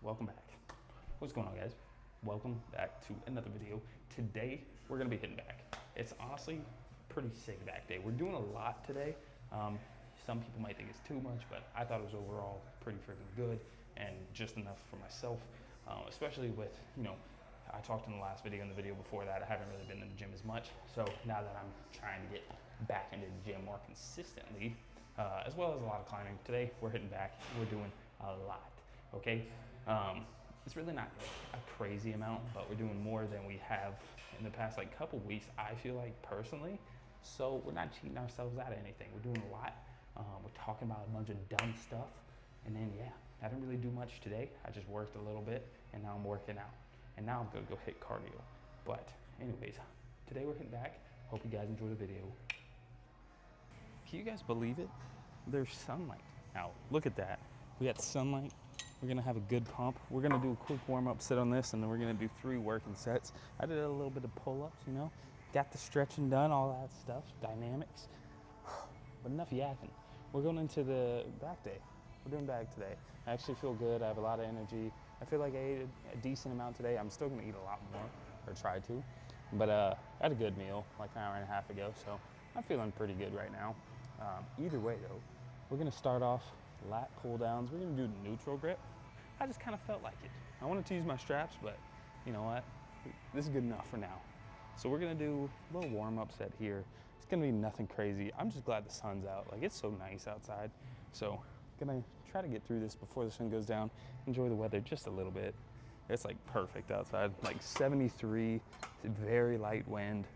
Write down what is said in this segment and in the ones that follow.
welcome back. What's going on, guys? Welcome back to another video. Today, we're gonna be hitting back. It's honestly pretty sick back day. We're doing a lot today. Some people might think it's too much, but I thought it was overall pretty freaking good and just enough for myself, especially with, I talked in the last video and the video before that, I haven't really been in the gym as much. So now that I'm trying to get back into the gym more consistently, as well as a lot of climbing, today we're hitting back. We're doing a lot, okay? It's really not a crazy amount, but we're doing more than we have in the past couple weeks, I feel like personally. So we're not cheating ourselves out of anything. We're doing a lot. We're talking about a bunch of dumb stuff. And then, yeah, I didn't really do much today. I just worked a little bit and now I'm working out. And now I'm gonna go hit cardio. But anyways, today we're hitting back. Hope you guys enjoy the video. Can you guys believe it? There's sunlight out. Look at that. We got sunlight. We're gonna have a good pump. We're gonna do a quick warm up, sit on this, and then we're gonna do 3 working sets. I did a little bit of pull-ups, got the stretching done, all that stuff, dynamics. But enough yakking. We're going into the back day. We're doing back today. I actually feel good. I have a lot of energy. I feel like I ate a decent amount today. I'm still gonna eat a lot more, or try to. But I had a good meal like an hour and a half ago, so I'm feeling pretty good right now. Either way though, we're gonna start off lat pull downs. We're gonna do neutral grip. I just kind of felt like it. I wanted to use my straps, but you know what? This is good enough for now. So we're gonna do a little warm up set here. It's gonna be nothing crazy. I'm just glad the sun's out. It's so nice outside. So gonna try to get through this before the sun goes down. Enjoy the weather just a little bit. It's perfect outside, 73, very light wind.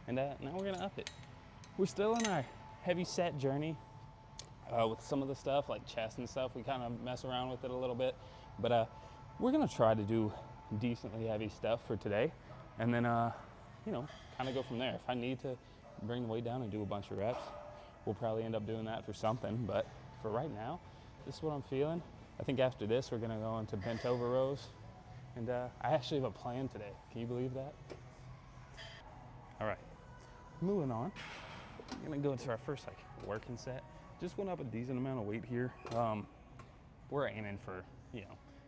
And now we're gonna up it. We're still in our heavy set journey with some of the stuff like chest and stuff. We kind of mess around with it a little bit, but we're gonna try to do decently heavy stuff for today. And then, kind of go from there. If I need to bring the weight down and do a bunch of reps, we'll probably end up doing that for something. But for right now, this is what I'm feeling. I think after this, we're gonna go into bent over rows. And I actually have a plan today. Can you believe that? All right. Moving on, we're gonna go into our first working set. Just went up a decent amount of weight here. We're aiming for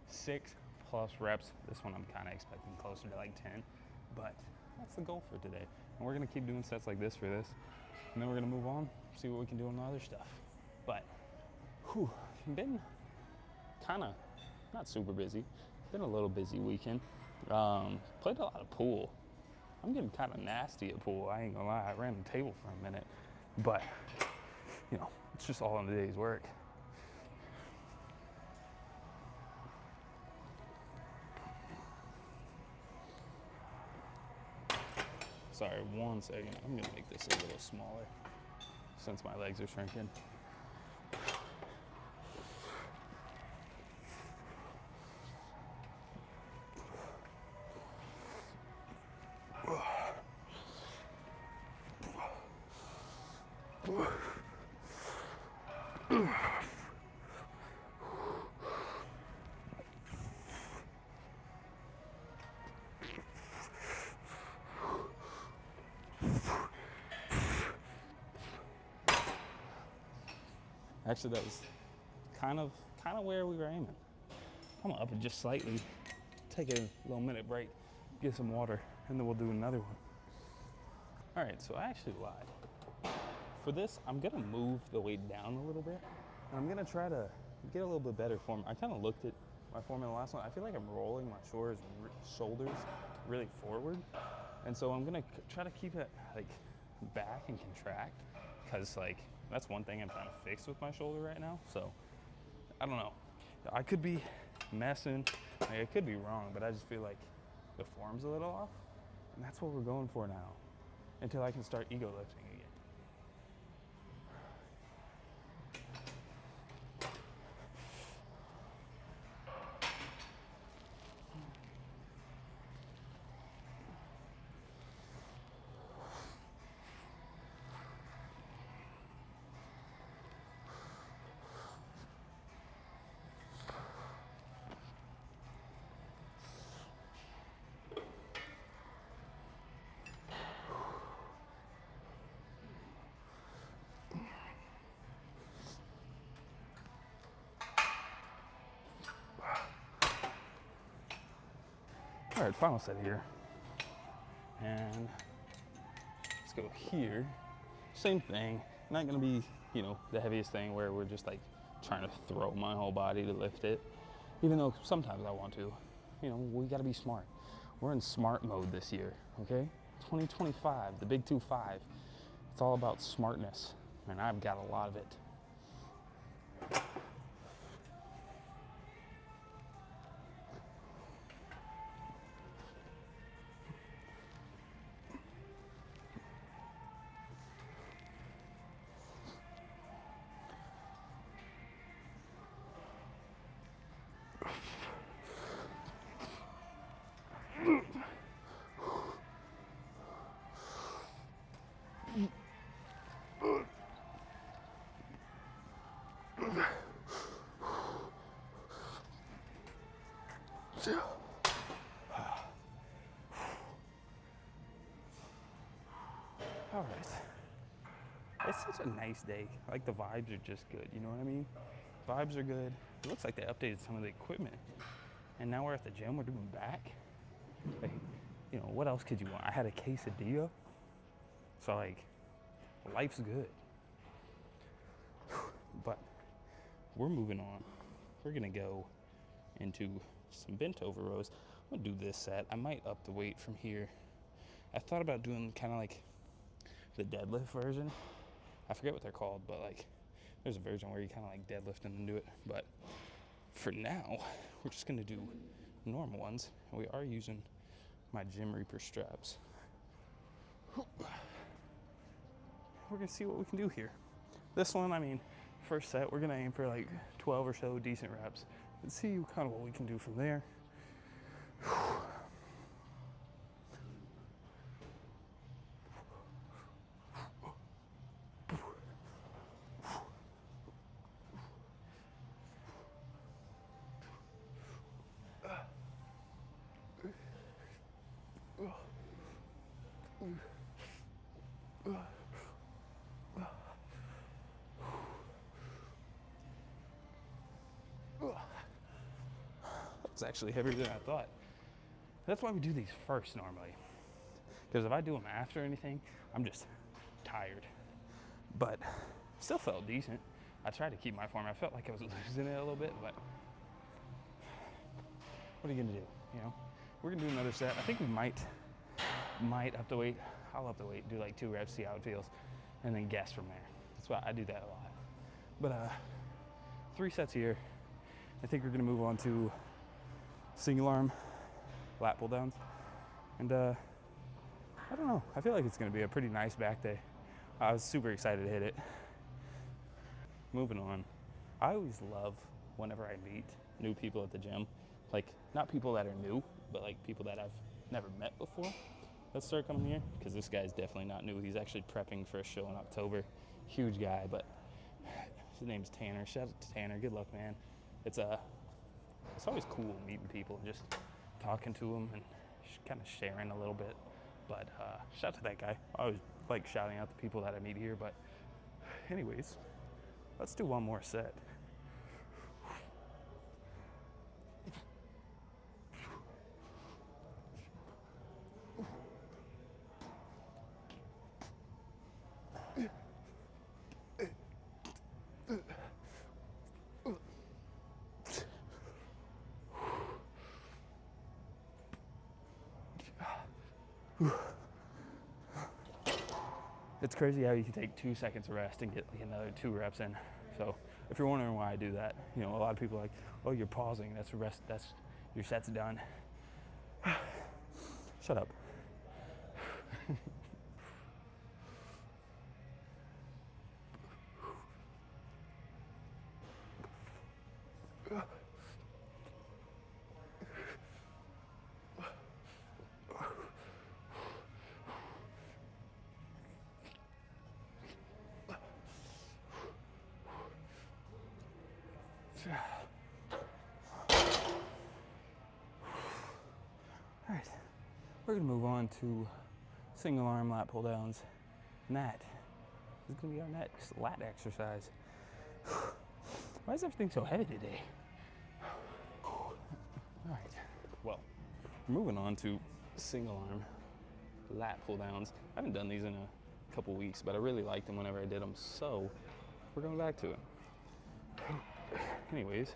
6+ reps. This one I'm kind of expecting closer to 10, but that's the goal for today. And we're gonna keep doing sets like this for this, and then we're gonna move on, see what we can do on the other stuff. But been kind of not super busy. Been a little busy weekend. Played a lot of pool. I'm getting kind of nasty at pool, I ain't gonna lie. I ran the table for a minute, but it's just all in the day's work. Sorry, 1 second. I'm gonna make this a little smaller since my legs are shrinking. Actually, that was kind of where we were aiming. I'm gonna up it just slightly, take a little minute break, get some water, and then we'll do another one. All right, so I actually lied. For this, I'm gonna move the weight down a little bit, and I'm gonna try to get a little bit better form. I kind of looked at my form in the last one. I feel like I'm rolling my shoulders really forward, and so I'm gonna try to keep it back and contract, because that's one thing I'm trying to fix with my shoulder right now. So I don't know. I could be messing. I could be wrong, but I just feel like the form's a little off, and that's what we're going for now, until I can start ego lifting again. All right, final set here. And let's go here. Same thing. Not gonna be, you know, the heaviest thing where we're just like trying to throw my whole body to lift it. Even though sometimes I want to. You know, we gotta be smart. We're in smart mode this year, okay? 2025, the big 2-5. It's all about smartness, and I've got a lot of it. All right. It's such a nice day. Like the vibes are just good, you know what I mean? Vibes are good. It looks like they updated some of the equipment. And now we're at the gym, we're doing back. Like, you know, what else could you want? I had a quesadilla. So like, life's good. But we're moving on. We're gonna go into some bent over rows. I'm gonna do this set. I might up the weight from here. I thought about doing kind of like the deadlift version. I forget what they're called, but like there's a version where you kind of like deadlift and then do it. But for now, we're just gonna do normal ones. And we are using my Gym Reaper straps. We're gonna see what we can do here. This one, I mean, first set, we're gonna aim for like 12 or so decent reps and see kind of what we can do from there. It's actually heavier than I thought. That's why we do these first normally. Because if I do them after anything, I'm just tired. But still felt decent. I tried to keep my form. I felt like I was losing it a little bit, but what are you gonna do? You know, we're gonna do another set. I think we might up the weight. I'll up the weight, do like 2 reps, see how it feels, and then guess from there. That's why I do that a lot. But 3 sets here. I think we're gonna move on to single arm lat pull downs. And I don't know, I feel like it's gonna be a pretty nice back day. I was super excited to hit it. Moving on, I always love whenever I meet new people at the gym, like not people that are new, but like people that I've never met before that start coming here, because this guy's definitely not new. He's actually prepping for a show in October. Huge guy, but his name's Tanner. Shout out to Tanner, good luck, man. It's always cool meeting people and just talking to them and kind of sharing a little bit. But shout out to that guy. I always like shouting out the people that I meet here. But anyways, let's do one more set. It's crazy how you can take 2 seconds of rest and get like another 2 reps in. So if you're wondering why I do that, you know, a lot of people are like, oh, you're pausing, that's rest, that's your set's done. Shut up. All right, we're gonna move on to single arm lat pull downs. And that is gonna be our next lat exercise. Why is everything so heavy today? All right, well, Moving on to single arm lat pull downs. I haven't done these in a couple weeks, but I really liked them whenever I did them, so we're going back to it. Anyways,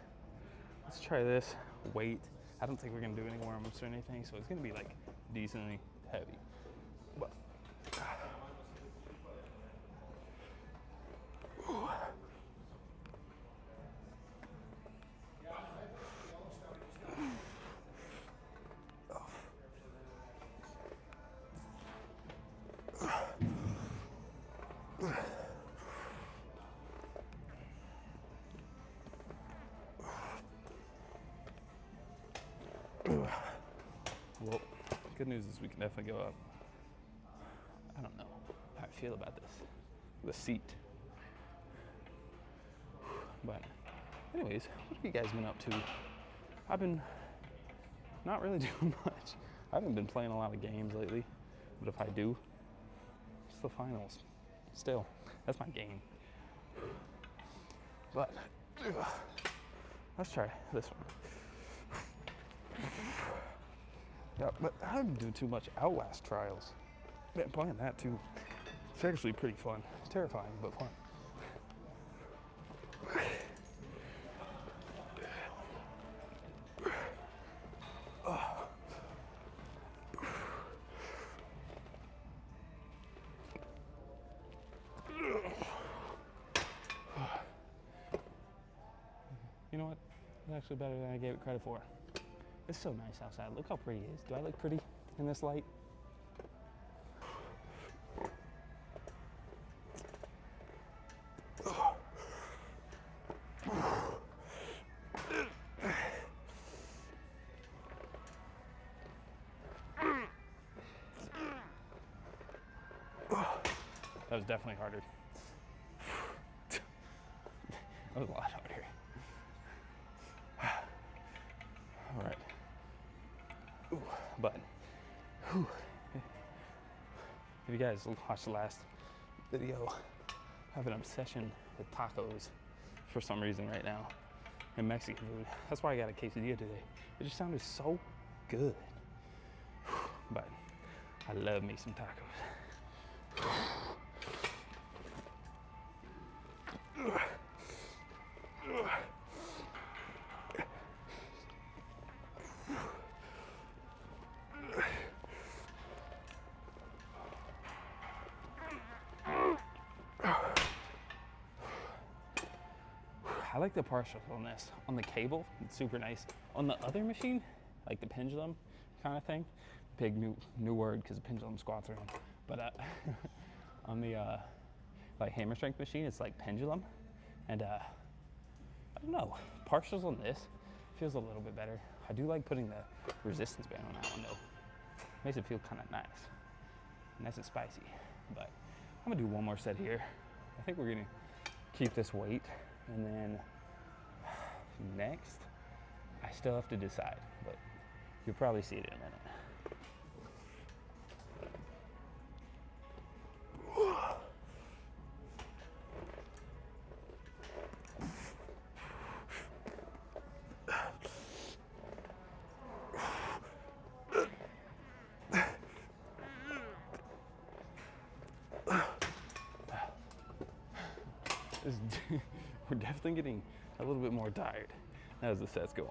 let's try this weight. I don't think we're gonna do any warm-ups or anything, so it's gonna be like decently heavy. But well, good news is we can definitely go up. I don't know how I feel about this. The seat. But anyways, what have you guys been up to? I've been not really doing much. I haven't been playing a lot of games lately, but if I do, it's the finals. Still, that's my game. But let's try this one. Yeah, but I haven't been doing too much Outlast Trials. Been playing that too. It's actually pretty fun. It's terrifying, but fun. You know what? It's actually better than I gave it credit for. It's so nice outside. Look how pretty it is. Do I look pretty in this light? That was definitely harder. That was a lot harder. All right. Ooh, but if you guys watched the last video, I have an obsession with tacos for some reason right now, and Mexican food. That's why I got a quesadilla today. It just sounded so good. But I love me some tacos. I like the partials on this. On the cable, it's super nice. On the other machine, like the pendulum kind of thing, big new word because the pendulum squats around. But on the like hammer strength machine, it's like pendulum, and I don't know. Partials on this feels a little bit better. I do like putting the resistance band on that one though. Makes it feel kind of nice and spicy. But I'm gonna do one more set here. I think we're gonna keep this weight. And then next, I still have to decide, but you'll probably see it in a minute. We're definitely getting a little bit more tired as the set's going.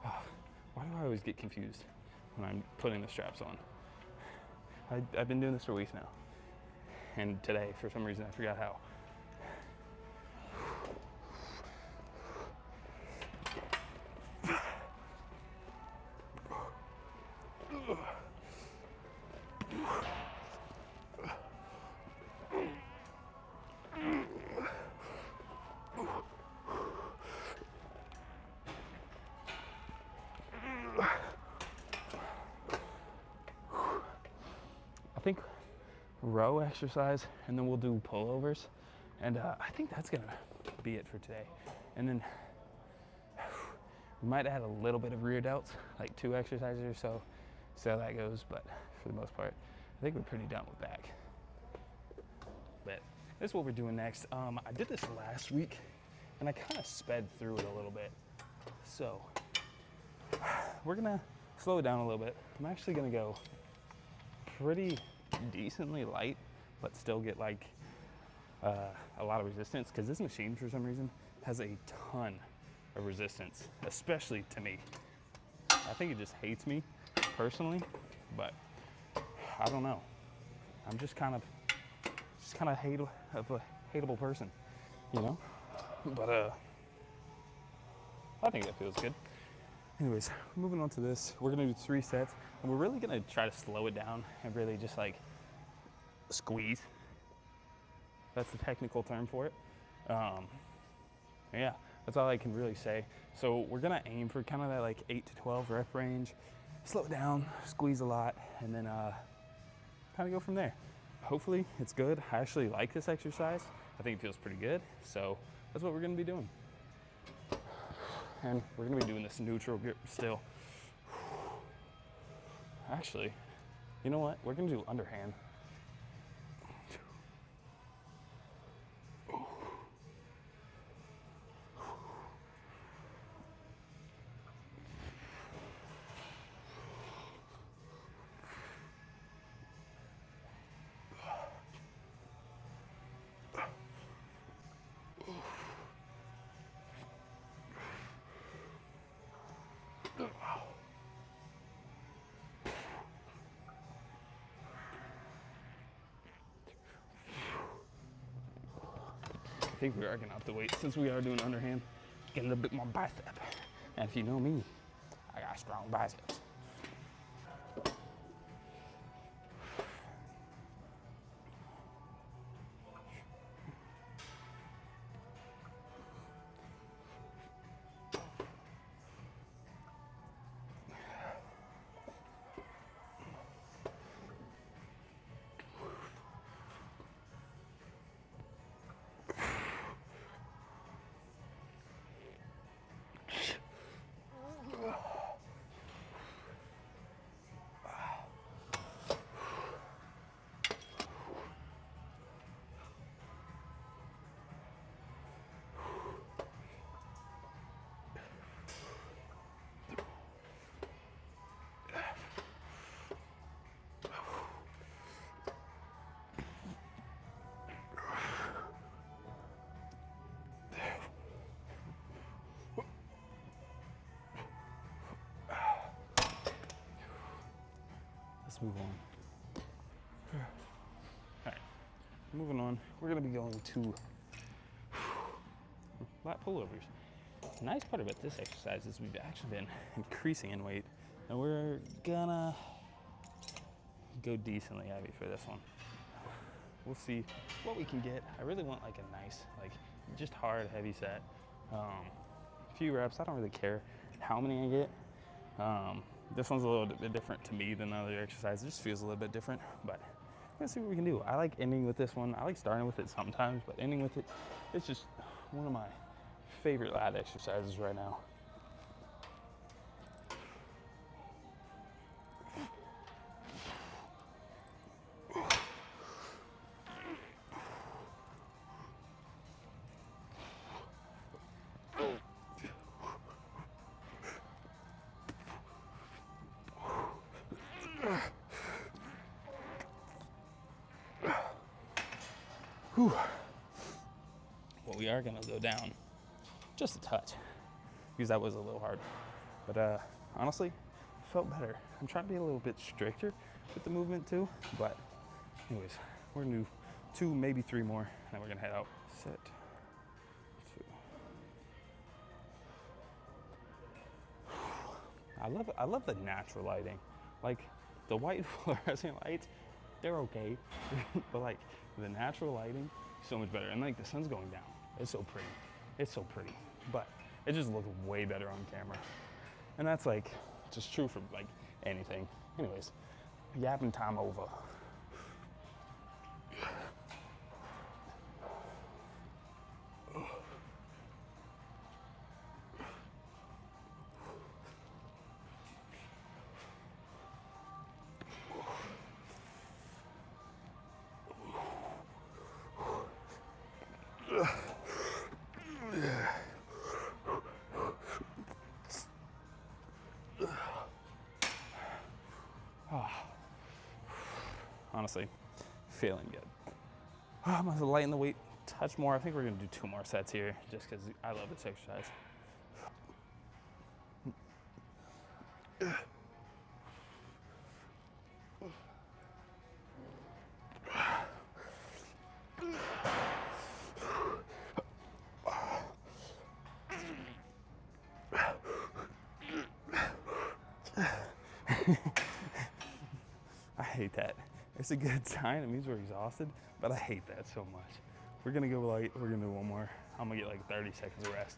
Why do I always get confused when I'm putting the straps on? I've been doing this for weeks now. And today, for some reason, I forgot how. I think row exercise, and then we'll do pullovers, and I think that's gonna be it for today. And then we might add a little bit of rear delts, like 2 exercises or so, see how that goes. But for the most part, I think we're pretty done with back. But this is what we're doing next. I did this last week, and I kind of sped through it a little bit. So we're gonna slow it down a little bit. I'm actually gonna go pretty decently light, but still get like a lot of resistance, because this machine for some reason has a ton of resistance, especially to me. I think it just hates me personally, but I don't know. I'm just kind of a hateable person, you know? But I think that feels good. Anyways, moving on to this, we're gonna do 3 sets, and we're really gonna try to slow it down and really just like squeeze. That's the technical term for it. Yeah, that's all I can really say. So we're gonna aim for kind of that like 8 to 12 rep range, slow it down, squeeze a lot, and then kind of go from there. Hopefully it's good. I actually like this exercise. I think it feels pretty good. So that's what we're gonna be doing. And we're gonna be doing this neutral grip still. Actually, you know what? We're gonna do underhand. I think we are gonna have to wait, since we are doing underhand, get a little bit more bicep. And if you know me, I got strong biceps. Let's move on. All right, moving on. We're gonna be going to lat pullovers. The nice part about this exercise is we've actually been increasing in weight, and we're gonna go decently heavy for this one. We'll see what we can get. I really want like a nice, like just hard, heavy set. Few reps, I don't really care how many I get. This one's a little bit different to me than the other exercise. It just feels a little bit different, but let's see what we can do. I like ending with this one. I like starting with it sometimes, but ending with it, it's just one of my favorite lat exercises right now. Whew. Well, we are gonna go down just a touch, because that was a little hard. But honestly, felt better. I'm trying to be a little bit stricter with the movement too. But anyways, we're gonna do 2, maybe 3 more, and then we're gonna head out. Set. 2. I love the natural lighting. Like the white fluorescent lights, they're okay, but like the natural lighting, so much better. And like the sun's going down. It's so pretty. It's so pretty. But it just looks way better on camera. And that's like just true for like anything. Anyways, yapping time over. honestly, feeling good. I'm gonna lighten the weight, touch more. I think we're gonna do 2 more sets here just because I love this exercise. I hate that. It's a good sign. It means we're exhausted, but I hate that so much. We're gonna go light. We're gonna do 1 more. I'm gonna get like 30 seconds of rest.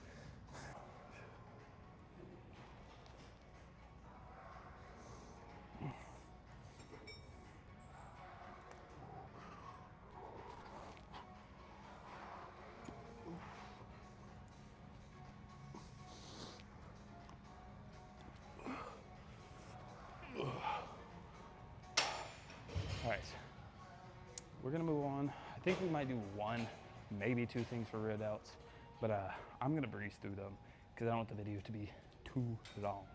All right, we're gonna move on. I think we might do 1, maybe 2 things for rear delts, but I'm gonna breeze through them because I don't want the video to be too long.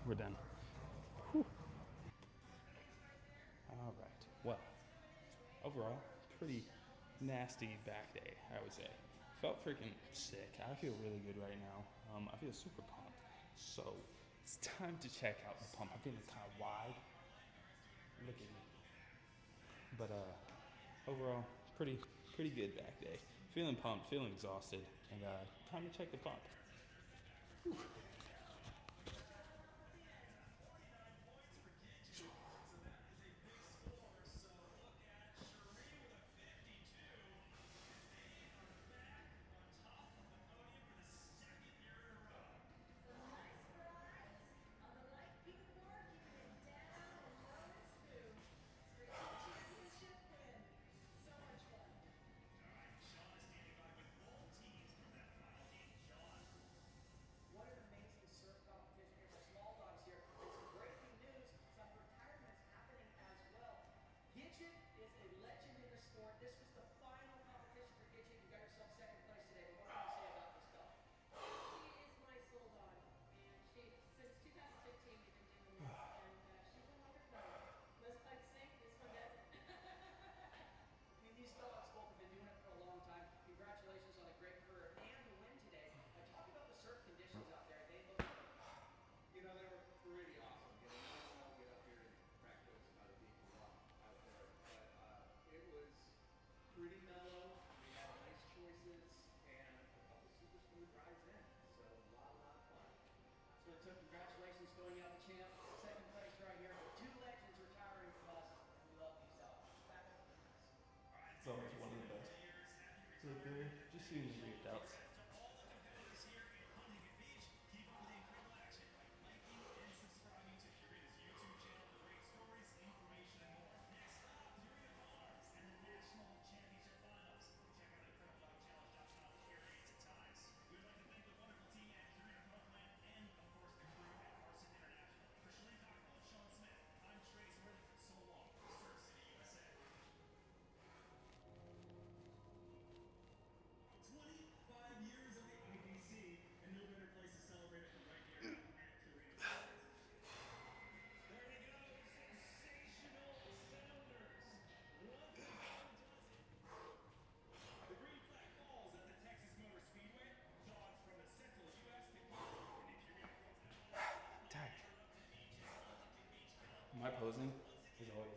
We're done. Whew. All right. Well, overall, pretty nasty back day, I would say. Felt freaking sick. I feel really good right now. I feel super pumped. So it's time to check out the pump. I'm feeling kind of wide. Look at me. But overall, pretty good back day. Feeling pumped, feeling exhausted, and time to check the pump. Whew. So much one of the best. So there, just seeing the rear delts. posing is always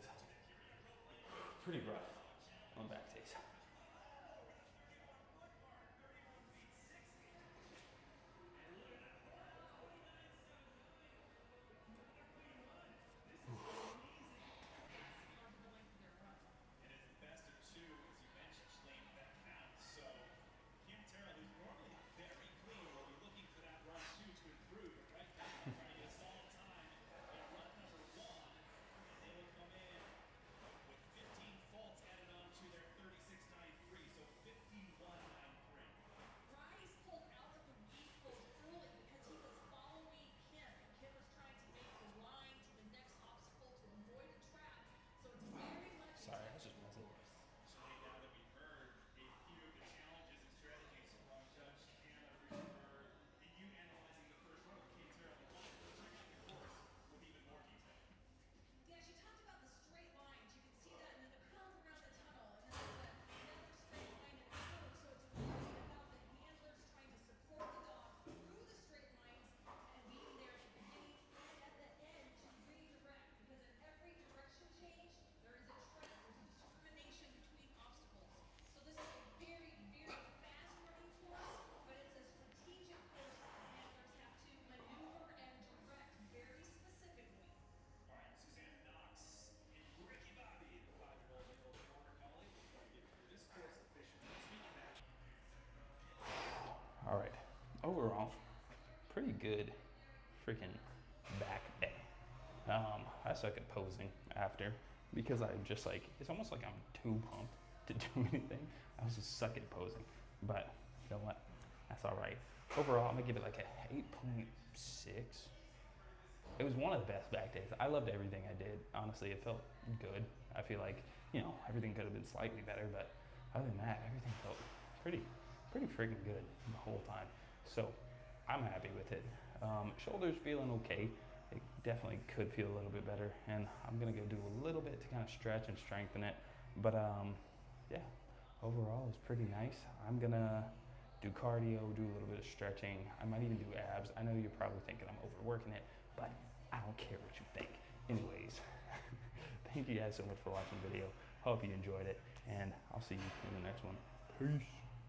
pretty rough on back days. Sorry, I was just messing. All right. Overall, pretty good freaking back day. I suck at posing after because I'm just like, it's almost like I'm too pumped to do anything. I was just suck at posing. But you know what? That's all right. Overall, I'm gonna give it like a 8.6. It was one of the best back days. I loved everything I did. Honestly, it felt good. I feel like, everything could have been slightly better, but other than that, everything felt pretty, pretty freaking good the whole time. So I'm happy with it. Shoulders feeling okay. It definitely could feel a little bit better, and I'm gonna go do a little bit to kind of stretch and strengthen it. But yeah, overall it's pretty nice. I'm gonna do cardio, do a little bit of stretching. I might even do abs. I know you're probably thinking I'm overworking it, but I don't care what you think. Anyways, thank you guys so much for watching the video. Hope you enjoyed it, and I'll see you in the next one. Peace.